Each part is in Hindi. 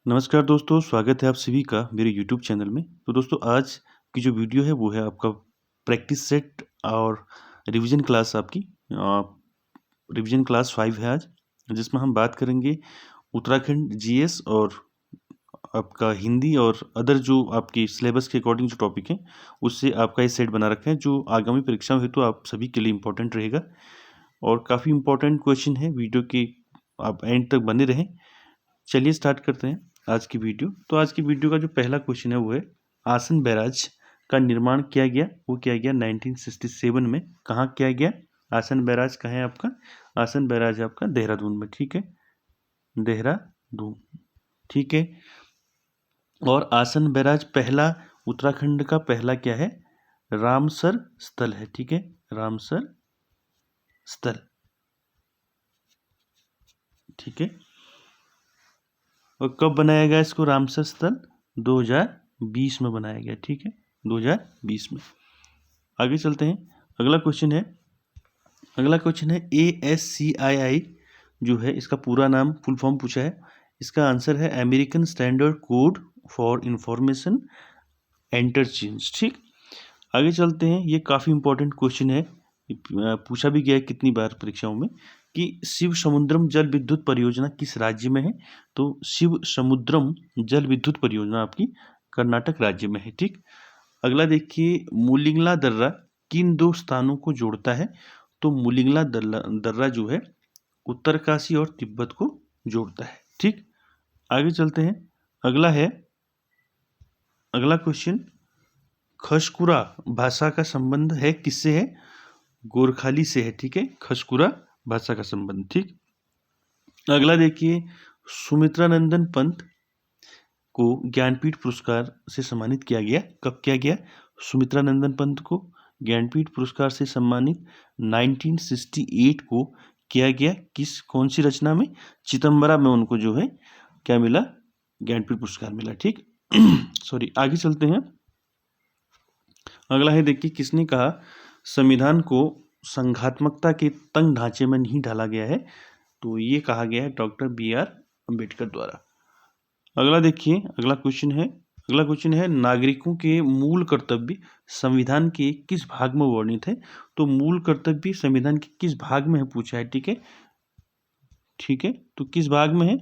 नमस्कार दोस्तों, स्वागत है आप सभी का मेरे यूट्यूब चैनल में। तो दोस्तों आज की जो वीडियो है वो है आपका प्रैक्टिस सेट और रिवीजन क्लास आपकी रिवीजन क्लास 5 है आज, जिसमें हम बात करेंगे उत्तराखंड जीएस और आपका हिंदी और अदर जो आपकी सिलेबस के अकॉर्डिंग जो टॉपिक हैं उससे आपका ये सेट बना रखा है जो आगामी परीक्षाओं हेतु आप सभी के लिए इम्पोर्टेंट रहेगा। और काफ़ी इम्पोर्टेंट क्वेश्चन है, वीडियो की आप एंड तक बने रहें। चलिए स्टार्ट करते हैं आज की वीडियो। तो आज की वीडियो का जो पहला क्वेश्चन है वो है आसन बैराज का निर्माण किया गया, वो किया गया 1967 में। कहाँ किया गया? आसन बैराज कहाँ है आपका? आसन बैराज है आपका देहरादून में, ठीक है, देहरादून, ठीक है। और आसन बैराज पहला उत्तराखंड का पहला क्या है? रामसर स्थल है, ठीक है, रामसर स्थल, ठीक है। और कब बनाया गया इसको रामसर स्थल? 2020 में बनाया गया, ठीक है, 2020 में। आगे चलते हैं। अगला क्वेश्चन है ASCII जो है इसका पूरा नाम फुल फॉर्म पूछा है। इसका आंसर है American standard code for information interchange, ठीक। आगे चलते हैं। ये काफ़ी इंपॉर्टेंट क्वेश्चन है, पूछा भी गया है कितनी बार परीक्षाओं में कि शिव समुद्रम जल विद्युत परियोजना किस राज्य में है? तो शिव समुद्रम जल विद्युत परियोजना आपकी कर्नाटक राज्य में है, ठीक। अगला देखिए, मुलिंगला दर्रा किन दो स्थानों को जोड़ता है? तो मुलिंगला दर्रा जो है उत्तरकाशी और तिब्बत को जोड़ता है, ठीक। आगे चलते हैं। अगला क्वेश्चन, खशकुरा भाषा का संबंध है किससे है? गोरखाली से है, ठीक है, खशकुरा भाषा का संबंध, ठीक। अगला देखिए, सुमित्रानंदन पंत को ज्ञानपीठ पुरस्कार से सम्मानित किया गया। कब किया गया? सुमित्रानंदन पंत को ज्ञानपीठ पुरस्कार से सम्मानित 1968 को किया गया। कौन सी रचना में? चिदम्बरा में उनको जो है क्या मिला? ज्ञानपीठ पुरस्कार मिला, ठीक। सॉरी, आगे चलते हैं। अगला है देखिए, किसने कहा संविधान को संघात्मकता के तंग ढांचे में नहीं ढाला गया है? तो ये कहा गया है डॉक्टर BR अम्बेडकर द्वारा। अगला देखिए, अगला क्वेश्चन है नागरिकों के मूल कर्तव्य संविधान के किस भाग में वर्णित है? तो मूल कर्तव्य संविधान के किस भाग में है पूछा है, ठीक है, ठीक है। तो किस भाग में है?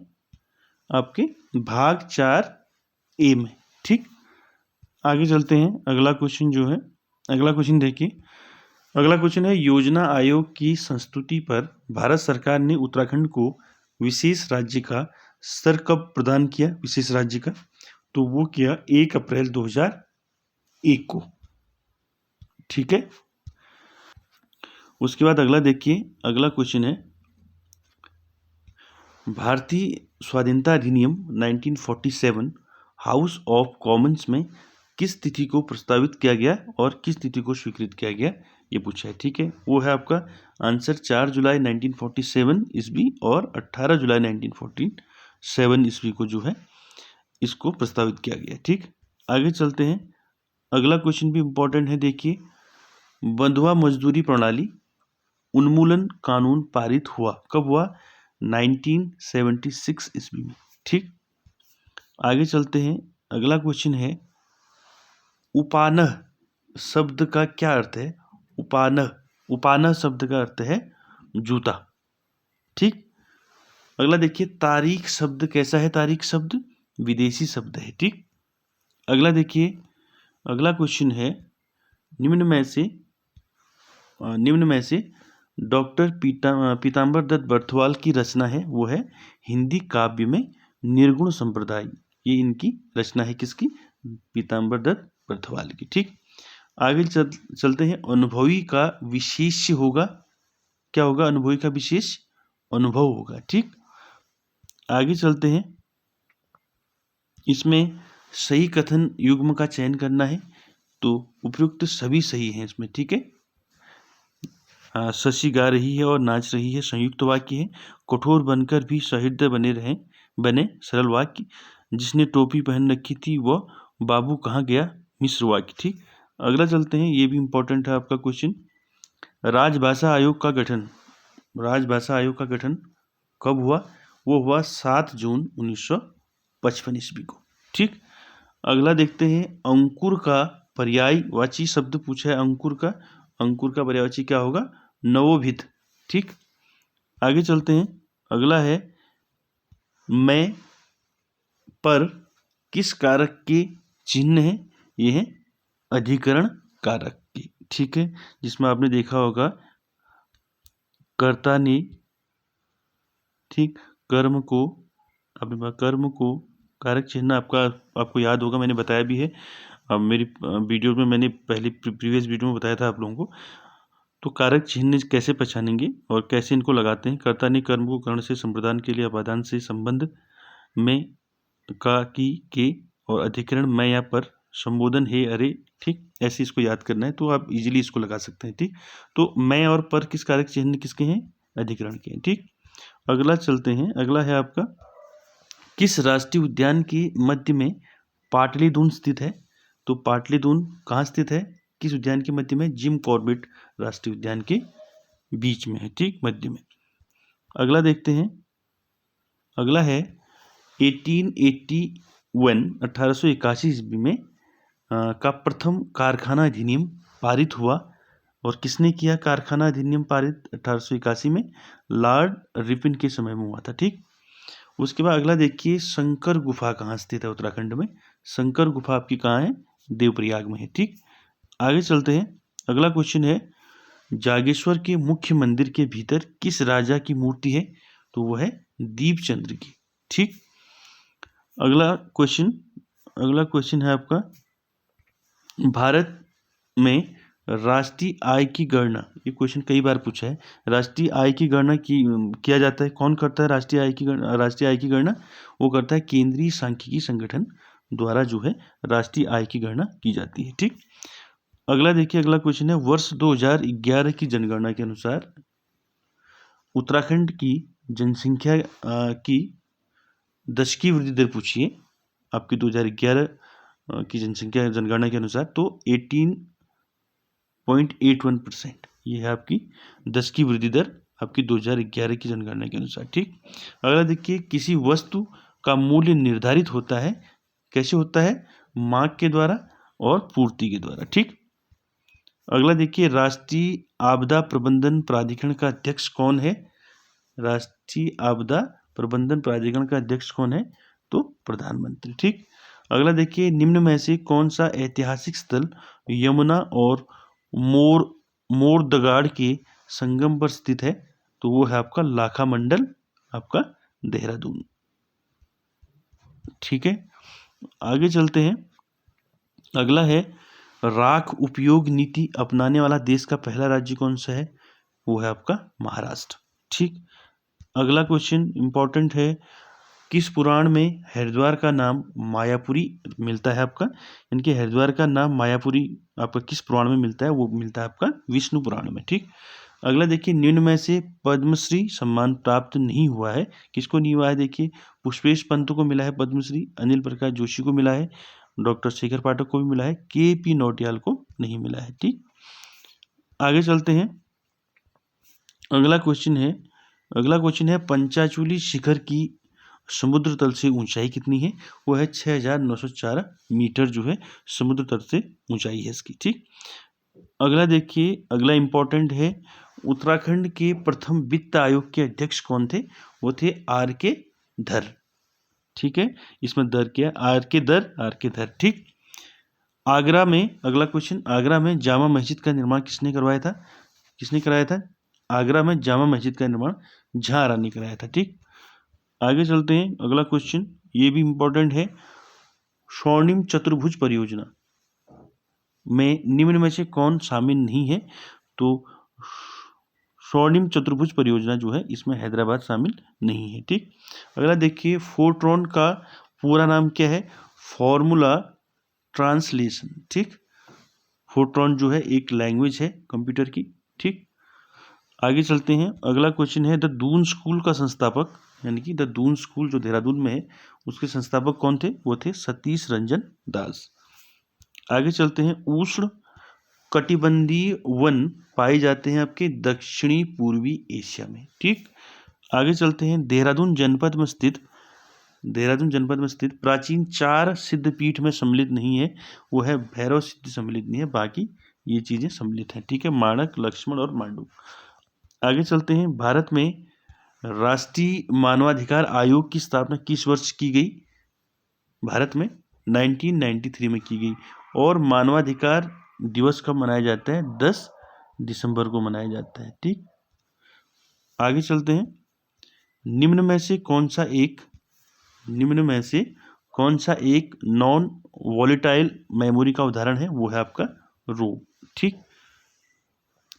आपके भाग 4A में, ठीक। आगे चलते हैं। अगला क्वेश्चन देखिए। अगला क्वेश्चन है योजना आयोग की संस्तुति पर भारत सरकार ने उत्तराखंड को विशेष राज्य का स्तर कब प्रदान किया? विशेष राज्य का, तो वो किया 1 अप्रैल 2001 को, ठीक है। उसके बाद अगला देखिए, अगला क्वेश्चन है भारतीय स्वाधीनता अधिनियम 1947 हाउस ऑफ कॉमन्स में किस तिथि को प्रस्तावित किया गया और किस तिथि को स्वीकृत किया गया, ये पूछा है, ठीक है। वो है आपका आंसर 4 जुलाई 1947 ईस्वी और 18 जुलाई 1947 ईस्वी को जो है इसको प्रस्तावित किया गया, ठीक। आगे चलते हैं। अगला क्वेश्चन भी इम्पोर्टेंट है, देखिए बंधुआ मजदूरी प्रणाली उन्मूलन कानून पारित हुआ कब हुआ? 1976 ईस्वी में, ठीक। आगे चलते हैं। अगला क्वेश्चन है उपानह शब्द का क्या अर्थ है? उपानह शब्द का अर्थ है जूता, ठीक। अगला देखिए, तारीख शब्द कैसा है? तारीख शब्द विदेशी शब्द है, ठीक। अगला देखिए, अगला क्वेश्चन है निम्न में से डॉक्टर पीताम्बर दत्त बर्थवाल की रचना है, वो है हिंदी काव्य में निर्गुण संप्रदाय। ये इनकी रचना है, किसकी? पीताम्बर दत्त बर्थवाल की, ठीक। आगे चलते हैं। अनुभवी का विशेष्य होगा, क्या होगा? अनुभवी का विशेष अनुभव होगा, ठीक। आगे चलते हैं। इसमें सही कथन युग्म का चयन करना है, तो उपयुक्त सभी सही हैं इसमें, ठीक है। शशि गा रही है और नाच रही है संयुक्त वाक्य है। कठोर बनकर भी सहृदय बने सरल वाक्य। जिसने टोपी पहन रखी थी वह बाबू कहाँ गया मिश्र वाक्य, ठीक। अगला चलते हैं, ये भी इम्पोर्टेंट है आपका क्वेश्चन। राजभाषा आयोग का गठन कब हुआ? वो हुआ 7 जून 1900 1955 ईस्वी को। ठीक, अगला देखते हैं अंकुर का पर्यायवाची शब्द पूछा है। अंकुर का पर्यायवाची क्या होगा? नवोभित। ठीक, आगे चलते हैं। अगला है मैं पर किस कारक के चिन्ह है? ये है अधिकरण कारक के। ठीक है, जिसमें आपने देखा होगा कर्ता ने, ठीक, कर्म को कारक चिन्ह आपको याद होगा, मैंने बताया भी है। मेरी वीडियो में मैंने पहले प्रीवियस वीडियो में बताया था आप लोगों को। तो कारक चिन्ह कैसे पहचानेंगे और कैसे इनको लगाते हैं? कर्ता ने कर्म को कर्ण से संप्रदान के लिए अपादान से संबंध में का की के और अधिकरण मैं या पर संबोधन है अरे। ठीक, ऐसे इसको याद करना है तो आप इजीली इसको लगा सकते हैं। ठीक, तो मैं और पर किस कारक चिन्ह किसके हैं? अधिकरण के हैं। ठीक, अगला चलते हैं। अगला है आपका किस राष्ट्रीय उद्यान के मध्य में पाटलिदुन स्थित है? तो पाटलिदुन कहाँ स्थित है? किस उद्यान के मध्य में? जिम कॉर्बेट राष्ट्रीय उद्यान के बीच में है। ठीक, मध्य में। अगला देखते हैं। अगला है 1881 ईस्वी में का प्रथम कारखाना अधिनियम पारित हुआ। और किसने किया कारखाना अधिनियम पारित 1881 में? लॉर्ड रिपन के समय में हुआ था। ठीक, उसके बाद अगला देखिए शंकर गुफा कहाँ स्थित है? उत्तराखंड में शंकर गुफा आपकी कहाँ है? देवप्रयाग में है। ठीक, आगे चलते हैं। अगला क्वेश्चन है जागेश्वर के मुख्य मंदिर के भीतर किस राजा की मूर्ति है? तो वो है दीपचंद्र की। ठीक, अगला क्वेश्चन है आपका भारत में राष्ट्रीय आय की गणना। ये क्वेश्चन कई बार पूछा है। राष्ट्रीय आय की गणना किया जाता है, कौन करता है राष्ट्रीय आय की गणना? वो करता है केंद्रीय सांख्यिकी संगठन द्वारा जो है राष्ट्रीय आय की गणना की जाती है। ठीक, अगला देखिए। अगला क्वेश्चन है वर्ष 2011 की जनगणना के अनुसार उत्तराखंड की जनसंख्या की दशकीय वृद्धि दर पूछिए आपकी 2011 की जनगणना के अनुसार। तो 18.81% ये है आपकी दशकीय वृद्धि दर आपकी 2011 की जनगणना के अनुसार। ठीक, अगला देखिए किसी वस्तु का मूल्य निर्धारित होता है, कैसे होता है? मांग के द्वारा और पूर्ति के द्वारा। ठीक, अगला देखिए राष्ट्रीय आपदा प्रबंधन प्राधिकरण का अध्यक्ष कौन है? राष्ट्रीय आपदा प्रबंधन प्राधिकरण का अध्यक्ष कौन है? तो प्रधानमंत्री। ठीक, अगला देखिए निम्न में से कौन सा ऐतिहासिक स्थल यमुना और मोरदगाड़ के संगम पर स्थित है? तो वो है आपका लाखा मंडल, आपका देहरादून। ठीक है, आगे चलते हैं। अगला है राख उपयोग नीति अपनाने वाला देश का पहला राज्य कौन सा है? वो है आपका महाराष्ट्र। ठीक, अगला क्वेश्चन इंपॉर्टेंट है किस पुराण में हरिद्वार का नाम मायापुरी मिलता है आपका? इनके हरिद्वार का नाम मायापुरी आपका किस पुराण में मिलता है? वो मिलता है आपका विष्णु पुराण में। ठीक, अगला देखिए निम्न में से पद्मश्री सम्मान प्राप्त नहीं हुआ है, किसको नहीं हुआ है? देखिए पुष्पेश पंत को मिला है पद्मश्री, अनिल प्रकाश जोशी को मिला है, डॉक्टर शेखर पाठक को भी मिला है, के.पी. नौटियाल को नहीं मिला है। ठीक, आगे चलते हैं। अगला क्वेश्चन है पंचाचूली शिखर की समुद्र तल से ऊंचाई कितनी है? वो है 6,904 मीटर जो है समुद्र तल से ऊंचाई है इसकी। ठीक, अगला देखिए। अगला इंपॉर्टेंट है उत्तराखंड के प्रथम वित्त आयोग के अध्यक्ष कौन थे? वो थे R.K. धर। ठीक है, इसमें दर क्या? R.K. धर। ठीक, आगरा में अगला क्वेश्चन, आगरा में जामा मस्जिद का निर्माण किसने कराया था? आगरा में जामा मस्जिद का निर्माण झांरा ने कराया था। ठीक, आगे चलते हैं। अगला क्वेश्चन ये भी इंपॉर्टेंट है स्वर्णिम चतुर्भुज परियोजना में निम्न में से कौन शामिल नहीं है? तो स्वर्णिम चतुर्भुज परियोजना जो है इसमें हैदराबाद शामिल नहीं है। ठीक, अगला देखिए फोर्ट्रॉन का पूरा नाम क्या है? Formula translation. ठीक, फोर्ट्रॉन जो है एक लैंग्वेज है कंप्यूटर की। ठीक, आगे चलते हैं। अगला क्वेश्चन है द दून स्कूल का संस्थापक, यानी कि द दून स्कूल जो देहरादून में है उसके संस्थापक कौन थे? वो थे सतीश रंजन दास। आगे चलते हैं। उष्ण कटिबंधीय वन पाए जाते हैं आपके दक्षिणी पूर्वी एशिया में। ठीक, आगे चलते हैं। देहरादून जनपद में स्थित देहरादून जनपद में स्थित प्राचीन 4 सिद्धपीठ में सम्मिलित नहीं है, वो है भैरव सिद्धि सम्मिलित नहीं है, बाकी ये चीजें सम्मिलित हैं। ठीक है, माणक, लक्ष्मण और मांडू। आगे चलते हैं। भारत में राष्ट्रीय मानवाधिकार आयोग की स्थापना किस वर्ष की गई? भारत में 1993 में की गई। और मानवाधिकार दिवस कब मनाया जाता है? 10 दिसंबर को मनाया जाता है। ठीक, आगे चलते हैं। निम्न में से कौन सा एक नॉन वॉलेटाइल मेमोरी का उदाहरण है? वो है आपका रोम। ठीक,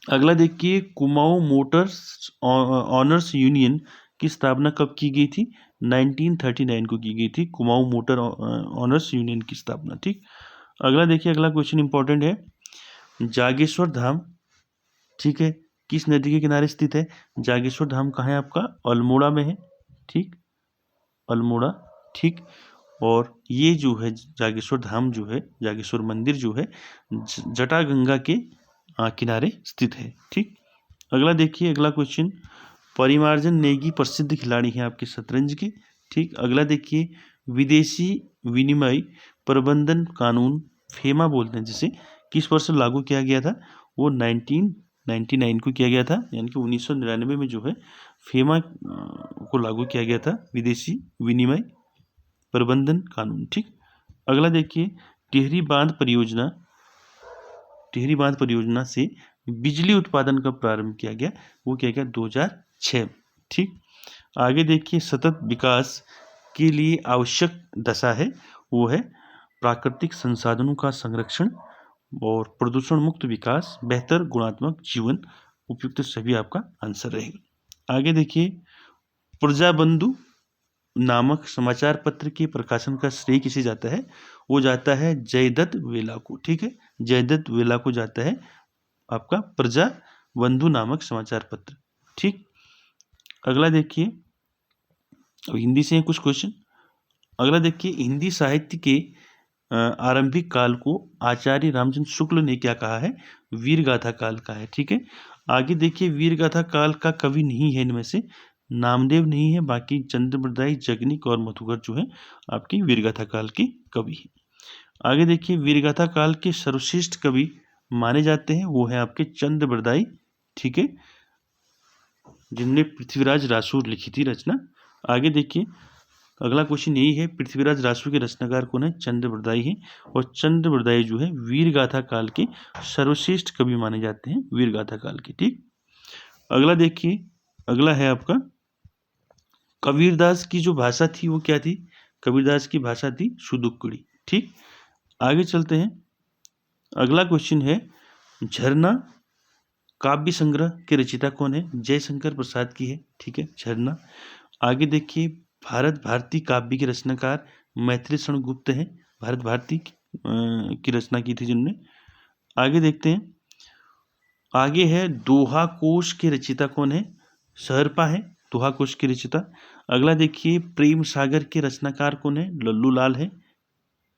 अगला देखिए, कुमाऊं मोटर्स ऑनर्स यूनियन की स्थापना कब की गई थी? 1939 को की गई थी कुमाऊं मोटर ऑनर्स यूनियन की स्थापना। ठीक, अगला देखिए, अगला क्वेश्चन इंपॉर्टेंट है। जागेश्वर धाम, ठीक है, किस नदी के किनारे स्थित है? जागेश्वर धाम कहाँ है आपका? अल्मोड़ा में है। ठीक, अल्मोड़ा। ठीक, और ये जो है जागेश्वर धाम जो है, जागेश्वर मंदिर जो है जटागंगा के किनारे स्थित है। ठीक, अगला देखिए, अगला क्वेश्चन। परिमार्जन नेगी प्रसिद्ध खिलाड़ी हैं आपके शतरंज के। ठीक, अगला देखिए, विदेशी विनिमय प्रबंधन कानून, फेमा बोलते हैं जिसे, किस वर्ष लागू किया गया था? वो 1999 को किया गया था, यानी कि 1999 में जो है फेमा को लागू किया गया था, विदेशी विनिमय प्रबंधन कानून। ठीक, अगला देखिए, टिहरी बांध परियोजना से बिजली उत्पादन का प्रारंभ किया गया? वो किया गया 2006। ठीक, आगे देखिए, सतत विकास के लिए आवश्यक दशा है, वो है प्राकृतिक संसाधनों का संरक्षण और प्रदूषण मुक्त विकास, बेहतर गुणात्मक जीवन। उपयुक्त सभी आपका आंसर रहेगा। आगे देखिए, प्रजाबंधु नामक समाचार पत्र के प्रकाशन का श्रेय किसे जाता है? वो जाता है जयदत्त वेला को। ठीक है, जयदत्त वेला को जाता है आपका प्रजाबंधु नामक समाचार पत्र। ठीक, अगला देखिए, हिंदी से कुछ क्वेश्चन। अगला देखिए, हिंदी साहित्य के आरंभिक काल को आचार्य रामचंद्र शुक्ल ने क्या कहा है? वीर गाथा काल का है। ठीक है, आगे देखिए, वीर गाथा काल का कवि नहीं है इनमें से, नामदेव नहीं है, बाकी चंद्रबरदाई, जगनिक और मधुकर जो है आपकी वीर गाथा काल के कवि हैं। आगे देखिए, वीर गाथा काल के सर्वश्रेष्ठ कवि माने जाते हैं, वो है आपके चंद्रबरदाई। ठीक है, जिनने पृथ्वीराज रासू लिखी थी रचना। आगे देखिए, अगला क्वेश्चन यही है, पृथ्वीराज रासू के रचनाकार कौन है? चंद्रबरदाई हैं, और चंद्रबरदाई जो है वीर गाथा काल के सर्वश्रेष्ठ कवि माने जाते हैं, वीर गाथा काल के। ठीक, अगला देखिए, अगला है आपका, कबीरदास की जो भाषा थी वो क्या थी? कबीरदास की भाषा थी शुदुक्कड़ी। ठीक, आगे चलते हैं। अगला क्वेश्चन है, झरना काव्य संग्रह के रचयिता कौन है? जयशंकर प्रसाद की है। ठीक है, झरना। आगे देखिए, भारत भारती काव्य के रचनाकार मैथिली शरण गुप्त हैं, भारत भारती की रचना की थी जिनने। आगे देखते हैं, आगे है दोहा कोश के रचयिता कौन है? सहरपा है दोहा कोश के रचयिता। अगला देखिए, प्रेम सागर के रचनाकार कौन है? लल्लू लाल है।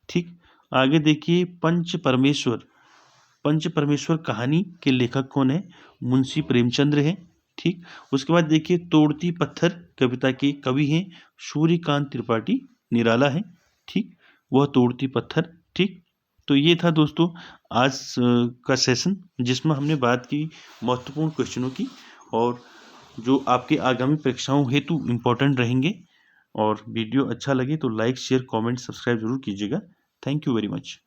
ठीक, आगे देखिए, पंच परमेश्वर कहानी के लेखक कौन है? मुंशी प्रेमचंद्र है। ठीक, उसके बाद देखिए, तोड़ती पत्थर कविता के कवि हैं सूर्यकांत त्रिपाठी निराला है। ठीक, वह तोड़ती पत्थर। ठीक, तो ये था दोस्तों आज का सेशन, जिसमें हमने बात की महत्वपूर्ण क्वेश्चनों की, और जो आपके आगामी परीक्षाओं हेतु इम्पोर्टेंट रहेंगे। और वीडियो अच्छा लगे तो लाइक, शेयर, कमेंट, सब्सक्राइब जरूर कीजिएगा। Thank you very much.